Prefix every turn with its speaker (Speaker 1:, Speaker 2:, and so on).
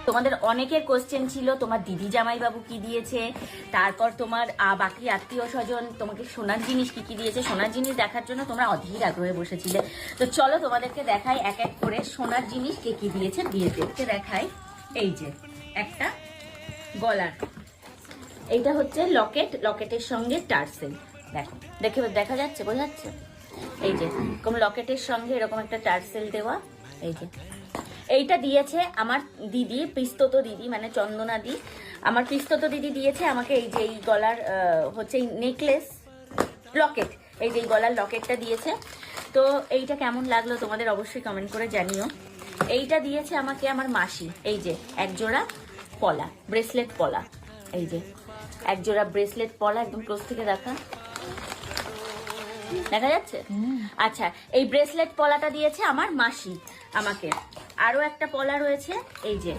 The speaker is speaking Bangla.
Speaker 1: তোমাদের অনেকের কোশ্চেন ছিল তোমার দিদি জামাইবাবু কি দিয়েছে, তারপর তোমার বাকি আত্মীয় স্বজন তোমাকে সোনার জিনিস কি কি দিয়েছে। সোনার জিনিস দেখার জন্য তোমরা অধীর আগ্রহে বসেছিলে। তো চলো তোমাদেরকে দেখাই এক এক করে সোনার জিনিস কে কি দিয়েছে বিয়েতে। দেখাই এই যে একটা গলার, এইটা হচ্ছে লকেট, লকেটের সঙ্গে টার্সেল। দেখো দেখা যাচ্ছে, বোঝা যাচ্ছে? এই যে এরকম লকেটের সঙ্গে এরকম একটা টার্সেল দেওয়া। এই যে এইটা দিয়েছে আমার দিদি, পিস্তত দিদি, মানে চন্দনা দি, আমার পিস্তত দিদি দিয়েছে আমাকে। এই যে এই গলার হচ্ছে এই নেকলেস লকেট, এই যে এই গলার লকেটটা দিয়েছে। তো এইটা কেমন লাগলো তোমাদের অবশ্যই কমেন্ট করে জানিও। এইটা দিয়েছে আমাকে আমার মাসি, এই যে একজোড়া পলা, ব্রেসলেট পলা, এই যে একজোড়া ব্রেসলেট পলা, একদম ক্লোজ থেকে দেখা যাচ্ছে। আচ্ছা, এই ব্রেসলেট পলাটা দিয়েছে আমার মাসি আমাকে। আরো একটা পলা রয়েছে, এই যে